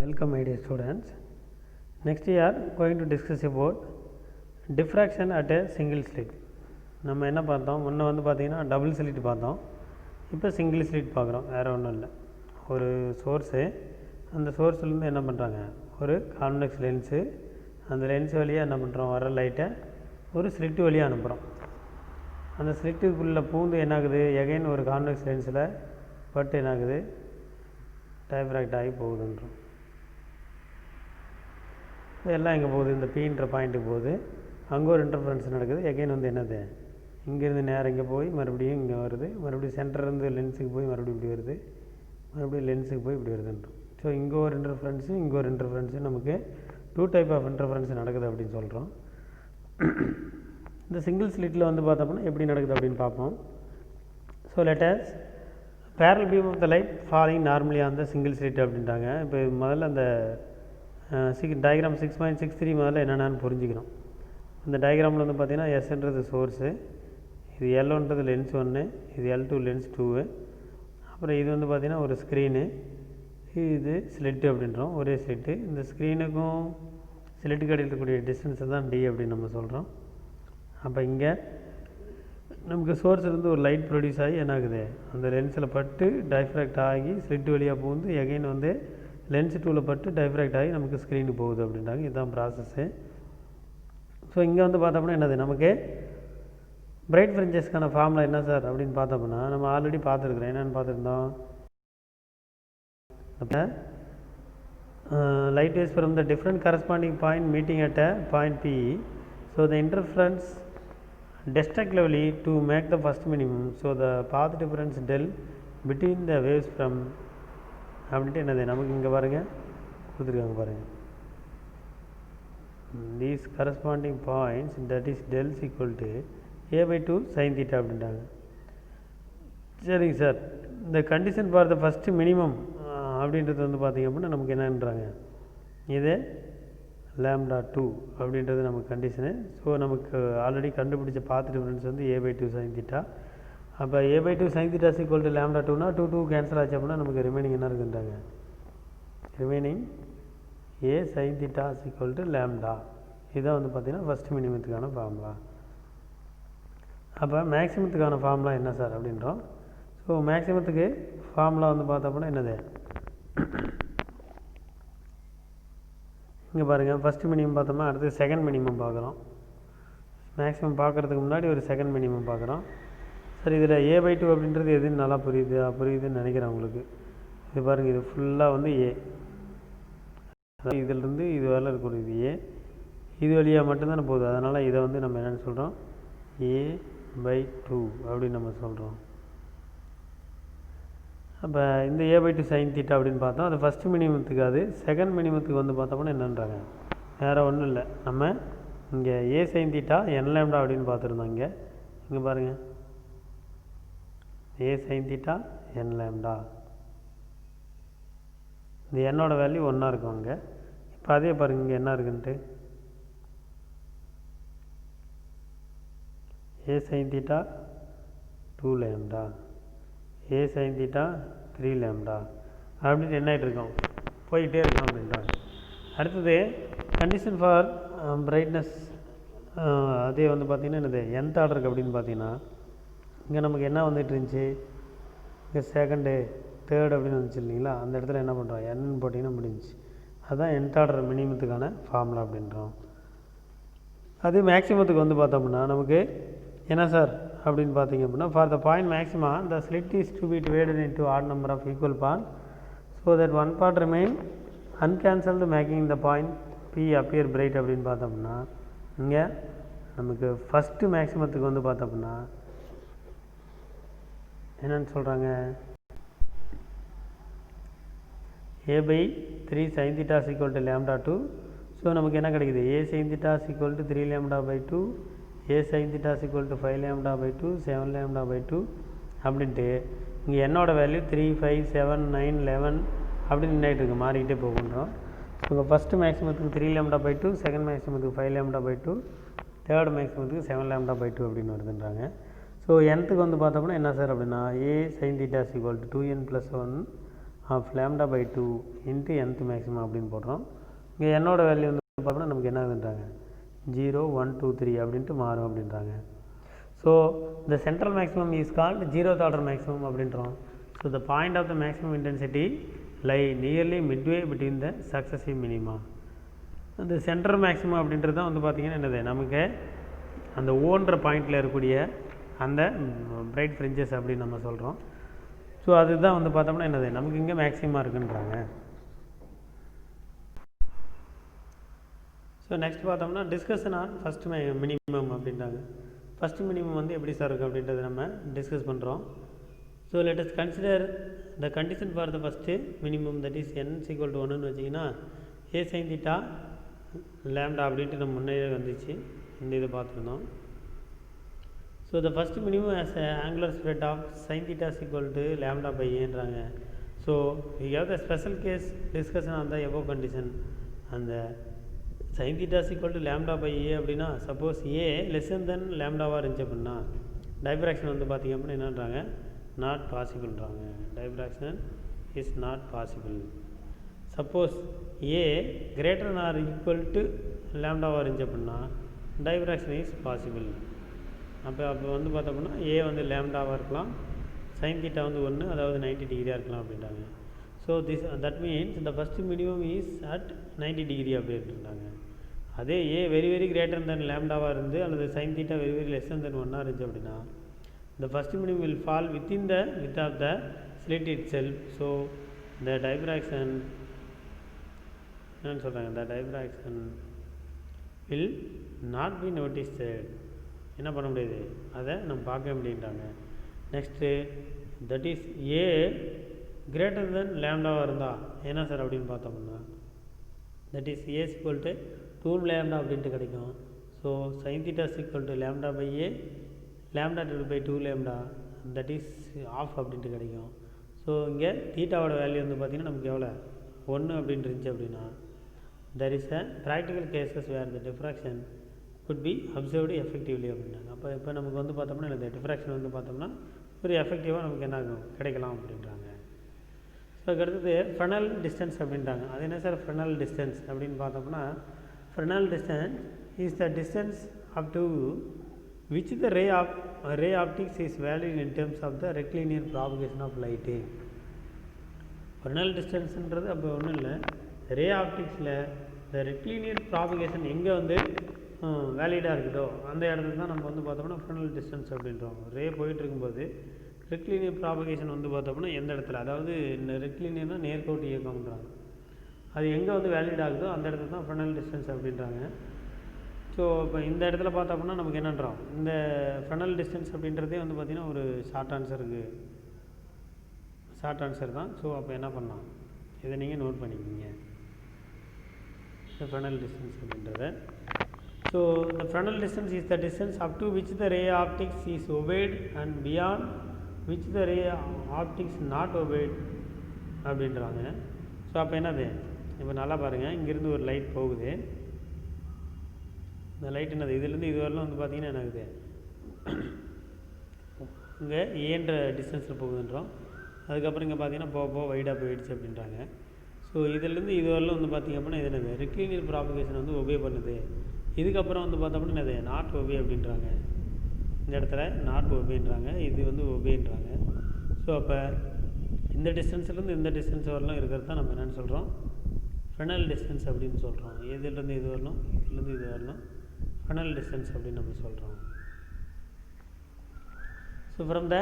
Welcome my dear students. Next we are going to discuss about diffraction at a single slit. நம்ம என்ன பார்த்தோம், முன்ன வந்து பார்த்தீங்கன்னா டபுள் ஸ்லிட் பார்த்தோம். இப்போ சிங்கிள் ஸ்லிட் பார்க்குறோம். வேறு ஒன்றும் இல்லை, ஒரு சோர்ஸு, அந்த சோர்ஸ்லேருந்து என்ன பண்ணுறாங்க, ஒரு கான்வெக்ஸ் லென்ஸு, அந்த லென்ஸ் வழியாக என்ன பண்ணுறோம், வர லைட்டை ஒரு ஸ்லிட்டு வழியாக அனுப்புகிறோம். அந்த ஸ்லிட்டுக்குள்ளே பூந்து என்னாகுது, எகைன் ஒரு கான்வெக்ஸ் லென்ஸில் பட்டு என்னாகுது, டைஃப்ராக்ட் ஆகி போகுதுன்றோம். எல்லாம் எங்கே போகுது, இந்த பீன்ற பாயிண்ட்டுக்கு போகுது. அங்கே ஒரு இன்டர்ஃபரன்ஸ் நடக்குது. எகைன் வந்து என்னது, இங்கேருந்து நேரம் இங்கே போய் மறுபடியும் இங்கே வருது, மறுபடியும் சென்டர்லேருந்து லென்ஸுக்கு போய் மறுபடியும் இப்படி வருது, மறுபடியும் லென்ஸுக்கு போய் இப்படி வருதுன்றோம். ஸோ இங்கே ஒரு இன்டர்ஃபரன்ஸு, இங்கே ஒரு இன்டர்ஃபரன்ஸு, நமக்கு 2 டைப் ஆஃப் இன்டர்ஃபரன்ஸ் நடக்குது அப்படின்னு சொல்கிறோம். இந்த சிங்கிள் ஸ்லிட்டில் வந்து பார்த்தோம்னா எப்படி நடக்குது அப்படின்னு பார்ப்போம். So lettuce parallel beam of the light falling normally on the single slit அப்படின்றாங்க. இப்போ முதல்ல அந்த டயக்ராம் 6.63 முதல்ல என்னென்னு புரிஞ்சுக்கிறோம். இந்த டயக்ராமில் வந்து பார்த்திங்கன்னா எஸ்ன்றது சோர்ஸு, இது எல்ன்றது லென்ஸ் 1, இது L2 லென்ஸ் 2, அப்புறம் இது வந்து பார்த்திங்கன்னா ஒரு ஸ்க்ரீனு, இது ஸ்லிட்டு அப்படின்றோம், ஒரே ஸ்லிட்டு. இந்த ஸ்க்ரீனுக்கும் ஸ்லிட்டுக்கு இடையில் இருக்கக்கூடிய டிஸ்டன்ஸை தான் D அப்படின்னு நம்ம சொல்கிறோம். அப்போ இங்கே நமக்கு சோர்ஸ்லேருந்து ஒரு லைட் ப்ரொடியூஸ் ஆகி என்ன ஆகுது, அந்த லென்ஸில் பட்டு டைஃப்ராக்ட் ஆகி ஸ்லிட்டு வழியாக போகுது. எகைன் வந்து லென்ஸ் 2ல் பட்டு டைஃப்ராக்ட் ஆகி நமக்கு ஸ்க்ரீனுக்கு போகுது அப்படின்றாங்க. இதுதான் ப்ராசஸ்ஸு. ஸோ இங்கே வந்து பார்த்தோம்னா என்னது, நமக்கு பிரைட் ஃப்ரிஞ்சஸ்க்கான ஃபார்முலா என்ன சார் அப்படின்னு பார்த்தோம்னா, நம்ம ஆல்ரெடி பார்த்துருக்குறோம். என்னென்னு பார்த்துருந்தோம், அப்போ light waves from the different corresponding point meeting at a point P. So the interference destructively to make the first minimum. So the path difference del between the waves from அப்படின்ட்டு என்னது, நமக்கு இங்கே பாருங்கள் கொடுத்துருக்காங்க பாருங்கள், these corresponding points that is del is equal to a/2 sin theta அப்படின்ட்டாங்க. சரிங்க sir, இந்த condition for the first minimum அப்படின்றது வந்து பார்த்திங்க அப்படின்னா நமக்கு என்னன்றாங்க, இது λ2 அப்படின்றது நமக்கு கண்டிஷனு. ஸோ நமக்கு ஆல்ரெடி கண்டுபிடிச்ச பாத் டிஃபரன்ஸ் வந்து a/2 sin theta. அப்போ a/2 sin theta is equal to λ2னா 2 cancel ஆச்சு அப்படின்னா நமக்கு ரிமைனிங் என்ன இருக்குன்றாங்க, remaining a sin theta is equal to λ. இதுதான் வந்து பார்த்திங்கன்னா ஃபஸ்ட் மினிமத்துக்கான ஃபார்முலா. அப்போ மேக்ஸிமத்துக்கான ஃபார்முலா என்ன சார் அப்படின்றோம். ஸோ மேக்ஸிமத்துக்கு ஃபார்முலா வந்து பார்த்தோம்னா என்னது, இங்கே பாருங்கள், ஃபஸ்ட்டு மினிமம் பார்த்தோம்னா அடுத்து செகண்ட் மினிமம் பார்க்குறோம். மேக்ஸிமம் பார்க்குறதுக்கு முன்னாடி ஒரு செகண்ட் மினிமம் பார்க்குறோம். சரி, இதில் a/2 அப்படின்றது எதுன்னு நல்லா புரியுதுன்னு நினைக்கிறேன் உங்களுக்கு. இது பாருங்கள், இது ஃபுல்லாக வந்து a, இதிலிருந்து இது வரல இருக்கக்கூடிய இது a, இது வழியாக மட்டும்தானே போகுது. அதனால் இதை வந்து நம்ம என்னென்னு சொல்கிறோம், a/2 அப்படின்னு நம்ம சொல்கிறோம். அப்போ இந்த a/2 sin theta அப்படின்னு பார்த்தோம், அது ஃபஸ்ட்டு மினிமத்துக்கு. அது செகண்ட் மினிமத்துக்கு வந்து பார்த்தோம்னா என்னன்றாங்க, வேறு ஒன்றும் இல்லை, நம்ம இங்கே a sin theta n λ அப்படின்னு பார்த்துருந்தோம். இங்கே பாருங்கள், a sin theta n λ, இந்த என்னோட வேல்யூ 1 இருக்கும் அங்கே. இப்போ அதே பாருங்கள் இங்கே என்ன இருக்குன்ட்டு, a sin theta 2 λ, a sin theta 3 λ அப்படின்னு என்ன ஆகிட்டு இருக்கோம், போயிட்டே இருக்கோம் அப்படின்றாங்க. அடுத்தது கண்டிஷன் ஃபார் பிரைட்னஸ், அதே வந்து பார்த்திங்கன்னா என்னது nth ஆர்டருக்கு அப்படின்னு பார்த்தீங்கன்னா, இங்கே நமக்கு என்ன வந்துட்டு இருந்துச்சு, இங்கே செகண்டு தேர்டு அப்படின்னு வந்துச்சு இல்லைங்களா, அந்த இடத்துல என்ன பண்ணுறோம், n போட்டிங்கன்னா முடிஞ்சிச்சு. அதுதான் nth ஆர்டர் மினிமத்துக்கான ஃபார்முலா அப்படின்றோம். அது மேக்ஸிமத்துக்கு வந்து பார்த்தோம்னா நமக்கு என்ன சார் அப்படின்னு பார்த்தீங்க அப்படின்னா, for the point maxima the slit is to be divided into odd number of equal part so that one part remain uncancelled making the point P appear bright அப்படின்னு பார்த்தோம்னா, இங்கே நமக்கு ஃபஸ்ட்டு மேக்ஸிமத்துக்கு வந்து பார்த்தோம்னா என்னென்னு சொல்கிறாங்க, a/3 sin theta is equal to λ2. So நமக்கு என்ன கிடைக்குது, a sin theta is equal to 3 λ/2, a sin theta is equal to 5 λ/2, 7 λ/2 அப்படின்ட்டு இங்கே என்னோட வேல்யூ 3, 5, 7, 9, 11 அப்படின்னு நின்றுட்டு இருக்குது, மாறிக்கிட்டே போகுன்றோம். உங்கள் ஃபஸ்ட்டு மேக்ஸிமத்துக்கு 3 λ/2, செகண்ட் மேக்ஸிமத்துக்கு 5 λ/2, தேர்ட் மேக்ஸிமத்துக்கு 7 λ/2 அப்படின்னு வருதுன்றாங்க. ஸோ nத்துக்கு வந்து பார்த்தோம்னா என்ன சார் அப்படின்னா, a sin theta is equal to 2n + 1 of lambda by 2 into nth maximum அப்படின்னு போடுறோம். இங்கே என்னோட வேல்யூ வந்து பார்த்தோம்னா நமக்கு என்ன ஆகுதுன்றாங்க 0 1 2 3 அப்படின்ட்டு மாறும் அப்படின்றாங்க. So the central maximum is called 0th order maximum அப்படின்றோம். So the point of the maximum intensity lie nearly midway between the successive minima. அந்த சென்ட்ரல் மேக்ஸிமம் அப்படின்றது தான் வந்து பார்த்திங்கன்னா என்னது நமக்கு அந்த ஓன்ற பாயிண்டில் இருக்கக்கூடிய அந்த பிரைட் ஃப்ரிஞ்சஸ் அப்படின்னு நம்ம சொல்கிறோம். ஸோ அதுதான் வந்து பார்த்தோம்னா என்னது நமக்கு இங்கே மேக்ஸிமம் இருக்குன்றாங்க. ஸோ நெக்ஸ்ட் பார்த்தோம்னா டிஸ்கஷன் ஆன் ஃபஸ்ட் மினிமம் அப்படின்றாங்க. ஃபஸ்ட் மினிமம் வந்து எப்படி சார் இருக்குது அப்படின்றத நம்ம டிஸ்கஸ் பண்ணுறோம். So let us consider the condition for the first minimum that is n = 1ன்னு வச்சிங்கன்னா a sin theta lambda அப்படின்ட்டு நம்ம முன்னே வந்துச்சு, இந்த இதை பார்த்துருந்தோம். So the first minimum as angular spread of sin theta = lambda by aன்றாங்க. So we have the special case discussion on the above condition. அந்த sin theta = lambda by a அப்படின்னா சப்போஸ் a லெஸ்ஸன் தென் லேம்டாவாக இருந்துச்சு அப்படின்னா diffraction வந்து பார்த்திங்க அப்படின்னா என்னன்றாங்க நாட் பாசிபிள்ன்றாங்க. Diffraction is not possible. Suppose a greater than or equal to லேம்டாவாக இருந்துச்சு அப்படின்னா டைப்ராக்ஷன் இஸ் பாசிபிள். அப்போ வந்து பார்த்தோம்னா a வந்து லேம்டாவாக இருக்கலாம், sin theta வந்து 1 அதாவது 90 டிகிரியாக இருக்கலாம் அப்படின்றாங்க. So that means the first minimum is at 90 degree அப்படின்றாங்க. அதே a very very greater than லேம்டாவாக இருந்து அல்லது sin theta very very less than 1 இருந்துச்சு அப்படின்னா the first minimum will fall within the width of the slit itself. So the diffraction என்னன்னு சொல்கிறாங்க, the diffraction will not be noticed. என்ன பண்ண முடியாது, அதை நம்ம பார்க்க முடியுன்றாங்க. Next that is a greater than லேம்டாவாக இருந்தால் என்ன சார் அப்படின்னு பார்த்தோம்னா தட் இஸ் a = 2 lambda அப்படின்ட்டு கிடைக்கும். So sin theta = lambda by a lambda divided by 2 lambda that is half அப்படின்ட்டு கிடைக்கும். ஸோ இங்கே தீட்டாவோட வேல்யூ வந்து பார்த்திங்கன்னா நமக்கு எவ்வளோ 1 அப்படின்ட்டு இருந்துச்சு அப்படின்னா there is a practical cases where the diffraction could be observed effectively அப்படின்னாங்க. அப்போ இப்போ நமக்கு வந்து பார்த்தோம்னா இந்த டிஃப்ராக்ஷன் வந்து பார்த்தோம்னா ஒரு எஃபெக்டிவாக நமக்கு என்ன ஆகும் கிடைக்கலாம் அப்படின்றாங்க. ஸோ அதுக்கடுத்தது ஃப்ரெனல் டிஸ்டன்ஸ் அப்படின்றாங்க. அது என்ன சார் ஃப்ரெனல் டிஸ்டன்ஸ் அப்படின்னு பார்த்தோம்னா Fresnel distance is the distance up to which the ray optics is valid in terms of the rectilinear propagation of light. Fresnel distanceன்றது அப்போ ஒன்றும் இல்லை, ரே ஆப்டிக்ஸில் இந்த ரெக்டிலினியர் ப்ராபகேஷன் எங்கே வந்து வேலிடாக இருக்குதோ அந்த இடத்துல தான் நம்ம வந்து பார்த்தோம்னா ஃப்ரெனல் டிஸ்டன்ஸ் அப்படின்றோம். ரே போயிட்டு இருக்கும்போது ரெக்டிலினியர் ப்ராபகேஷன் வந்து பார்த்தோம்னா எந்த இடத்துல, அதாவது இந்த ரெக்டிலினியர்னால் நேர்கோட்டு இயக்கம்ன்றாங்க, அது எங்கே வந்து வேலிட் ஆகுதோ அந்த இடத்துல தான் ஃப்ரெனல் டிஸ்டன்ஸ் அப்படின்றாங்க. ஸோ இப்போ இந்த இடத்துல பார்த்தோம்னா நமக்கு என்னன்றோம், இந்த ஃப்ரெனல் டிஸ்டன்ஸ் அப்படின்றதே வந்து பார்த்திங்கன்னா ஒரு ஷார்ட் ஆன்சர் தான். ஸோ அப்போ என்ன பண்ணலாம், இதை நீங்கள் நோட் பண்ணிக்கிங்க இந்த ஃப்ரெனல் டிஸ்டன்ஸ் அப்படின்றத. So the frontal distance is the distance up to which the ray optics is obeyed and beyond which the ray optics not obeyed அப்படின்றாங்க. ஸோ அப்போ என்னது, இப்போ நல்லா பாருங்கள், இங்கேருந்து ஒரு லைட் போகுது, இந்த லைட் என்னது இதுலேருந்து இது வரலாம் வந்து பார்த்திங்கன்னா என்ன ஆகுது, இங்கே ஏன்ற டிஸ்டன்ஸில் போகுதுன்றோம். அதுக்கப்புறம் இங்கே பார்த்தீங்கன்னா போக வைடாக போயிடுச்சு அப்படின்றாங்க. ஸோ இதிலேருந்து இது வரலாம் வந்து பார்த்திங்க அப்படின்னா இது என்னது ரெக்டிலினியர் ப்ராபகேஷன் வந்து ஒபே பண்ணுது. இதுக்கப்புறம் வந்து பார்த்தோம்னா என்னது நாட் ஒபே அப்படின்றாங்க, இந்த இடத்துல நாட் ஒபேன்றாங்க, இது வந்து ஒபேன்றாங்க. ஸோ அப்போ இந்த டிஸ்டன்ஸ்லேருந்து இந்த டிஸ்டன்ஸ் வரலாம் இருக்கிறது தான் நம்ம என்னென்னு சொல்கிறோம் ஃப்ரெனல் டிஸ்டன்ஸ் அப்படின்னு சொல்கிறோம். எதுலேருந்து இது வரணும், இதுலேருந்து இது வரணும், ஃப்ரெனல் டிஸ்டன்ஸ் அப்படின்னு நம்ம சொல்கிறோம். So from the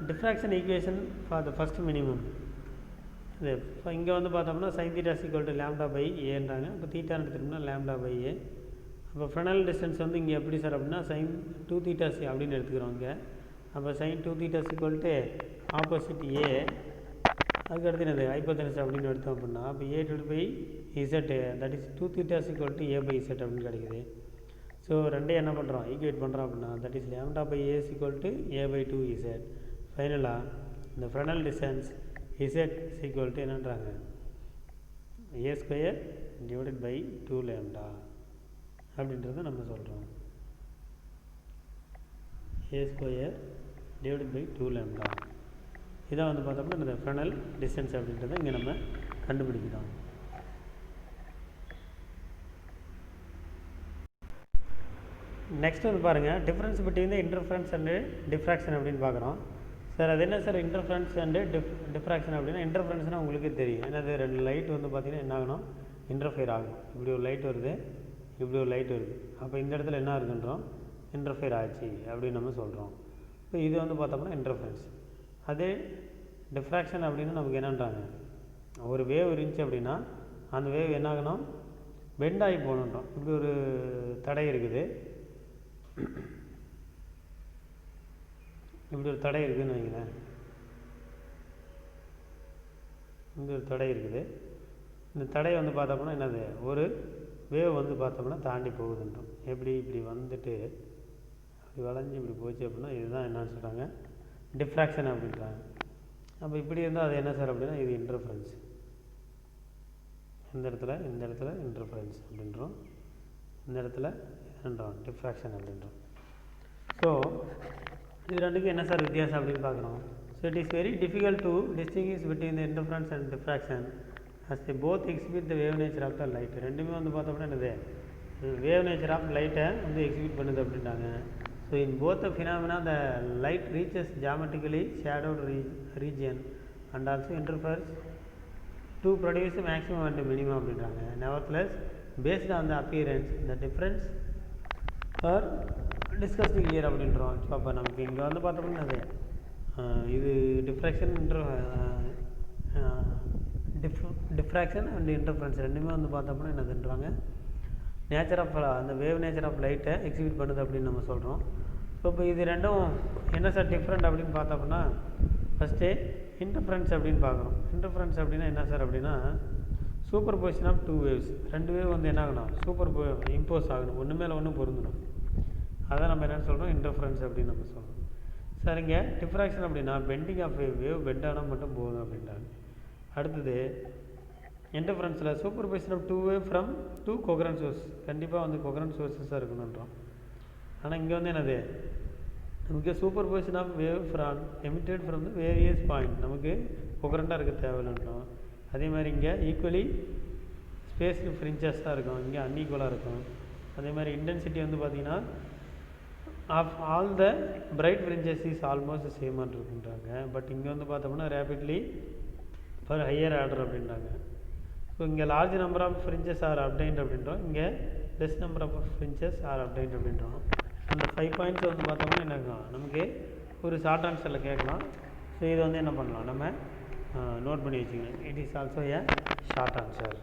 diffraction equation for the first minimum இது இப்போ இங்கே வந்து பார்த்தோம்னா sin theta = lambda by ஏன்றாங்க. இப்போ தீட்டான்னு எடுத்துட்டோம்னா lambda by a. அப்போ ஃப்ரெனல் டிஸ்டன்ஸ் வந்து இங்கே எப்படி சார் அப்படின்னா sin 2 theta c அப்படின்னு எடுத்துக்கிறோம் இங்கே. அப்போ sin 2 theta = ஆப்போசிட் a, அதுக்கடுத்து என்னது ஹைப்போதெனஸ் அப்படின்னு எடுத்தோம் அப்படின்னா இப்போ a divided by z that is 2 theta = a by z அப்படின்னு கிடைக்குது. ஸோ ரெண்டே என்ன பண்ணுறோம் ஈக்குவேட் பண்ணுறோம் அப்படின்னா that is lambda by a = a by 2z. ஃபைனலாக இந்த Fresnel distance z என்னன்றாங்க a² divided by 2 lambda அப்படின்றத நம்ம சொல்கிறோம். a² divided by 2 lambda இதை வந்து பார்த்தோம்னா இந்த ஃப்ரெனல் டிஸ்டன்ஸ் அப்படின்றத இங்கே நம்ம கண்டுபிடிக்கிறோம். நெக்ஸ்ட் வந்து பாருங்கள், difference between the interference and diffraction அப்படின்னு பார்க்குறோம். சார் அது என்ன சார் இன்டர்ஃபரன்ஸ் அண்டு டிஃப்ராக்ஷன் அப்படின்னா? இன்டர்ஃபரன்ஸ்னால் உங்களுக்கு தெரியும், ஏன்னா அது 2 லைட் வந்து பார்த்திங்கன்னா என்ன ஆகணும், இன்டர்ஃபியர் ஆகும். இப்படி ஒரு லைட் வருது, இப்படி ஒரு லைட் வருது, அப்போ இந்த இடத்துல என்ன இருக்குன்றோம், இன்டர்ஃபியர் ஆச்சு அப்படின்னு நம்ம சொல்கிறோம். இப்போ இது வந்து பார்த்தோம்னா இன்டர்ஃபரன்ஸ். அதே டிஃப்ராக்ஷன் அப்படின்னு நமக்கு என்னன்றாங்க, ஒரு வேவ் இருந்துச்சு அப்படின்னா அந்த வேவ் என்ன ஆகணும், பெண்ட் ஆகி போகணுன்றோம். இப்படி ஒரு தடை இருக்குது, இப்படி ஒரு தடை இருக்குதுன்னு வைங்களேன், இப்படி ஒரு தடை இருக்குது. இந்த தடை வந்து பார்த்தோம்னா என்னது, ஒரு வேவ் வந்து பார்த்தோம்னா தாண்டி போகுதுன்றோம். எப்படி இப்படி வந்துட்டு அப்படி வளைஞ்சி இப்படி போச்சு அப்படின்னா இதுதான் என்னன்னு சொல்கிறாங்க, டிஃப்ராக்ஷன் அப்படின்றாங்க. அப்போ இப்படி இருந்தால் அது என்ன சார் அப்படின்னா, இது இன்டர்ஃபரன்ஸ். இந்த இடத்துல இன்டர்ஃபரன்ஸ் அப்படின்றோம், இந்த இடத்துல என்னன்றோம், டிஃப்ராக்ஷன் அப்படின்றோம். ஸோ இது ரெண்டுக்கும் என்ன சார் வித்தியாசம் அப்படின்னு பார்க்குறோம். So it is very difficult to distinguish between the interference and diffraction as the both exhibit the wave nature of the light. ரெண்டுமே வந்து பார்த்தோம்னா என்னது, வேவ் நேச்சர் ஆஃப் லைட்டை வந்து எக்ஸிபிட் பண்ணுது அப்படின்ட்டாங்க. So in both the phenomena the light reaches geometrically shadowed region and also interferes to produce maximum and minimum அப்படின்றாங்க. Nevertheless based on the appearance the difference are disgusting here அப்படின்றோம். ஸோ அப்போ நமக்கு இங்கே வந்து பார்த்தோம்னா அது இது டிஃப்ராக்ஷன் அண்ட் இன்டர்ஃபரன்ஸ் ரெண்டுமே வந்து பார்த்தோம்னா என்னதுன்றாங்க, நேச்சர் ஆஃப் அந்த வேவ் நேச்சர் ஆஃப் லைட்டை எக்ஸிபிட் பண்ணுது அப்படின்னு நம்ம சொல்கிறோம். ஸோ இப்போ இது ரெண்டும் என்ன சார் டிஃப்ரெண்ட் அப்படின்னு பார்த்தோம்னா, ஃபஸ்ட்டு இன்டர்ஃபரன்ஸ் அப்படின்னு பார்க்குறோம். இன்டர்ஃபரன்ஸ் அப்படின்னா என்ன சார் அப்படின்னா, superposition of 2 waves. 2 wave வந்து என்ன ஆகணும், இம்போஸ் ஆகணும், ஒன்று மேலே ஒன்று பொருந்தணும். அதான் நம்ம என்ன சொல்கிறோம், இன்டர்ஃபரன்ஸ் அப்படின்னு நம்ம சொல்கிறோம். சார் இங்கே டிஃப்ராக்ஷன் அப்படின்னா பெண்டிங் ஆஃப் வேவ் பெண்ட் ஆனால் மட்டும் போதும் அப்படின்றாங்க. அடுத்தது இன்டர்ஃபரன்ஸில் superposition of 2 wave from 2 coherent source. கண்டிப்பாக வந்து கோகரண்ட் சோர்ஸஸாக இருக்கணுன்றோம். ஆனால் இங்கே வந்து என்னது, நமக்கு superposition of wave from emitted from the various point, நமக்கு கோகரண்ட்டாக இருக்க தேவையில்லைன்றோம். அதே மாதிரி இங்கே ஈக்குவலி ஸ்பேஸ்டு ஃப்ரிஞ்சஸாக இருக்கும், இங்கே அன்ஈக்குவலாக இருக்கும். அதே மாதிரி இன்டென்சிட்டி வந்து பார்த்திங்கன்னா of all the bright fringes is almost சேமாக இருக்குன்றாங்க. பட் இங்கே வந்து பார்த்தோம்னா ரேபிட்லி ஃபார் ஹையர் ஆர்டர் அப்படின்றாங்க. ஸோ இங்கே large number of fringes are obtained அப்படின்றோம், இங்கே less number of fringes are obtained அப்படின்றோம். அந்த 5 பாயிண்ட்ஸ் வந்து பார்த்தோம்னா என்ன நமக்கு ஒரு ஷார்ட் ஆன்சரில் கேட்கலாம். ஸோ இது வந்து என்ன பண்ணலாம், நம்ம நோட் பண்ணி வச்சுக்கணும். It is also a short answer.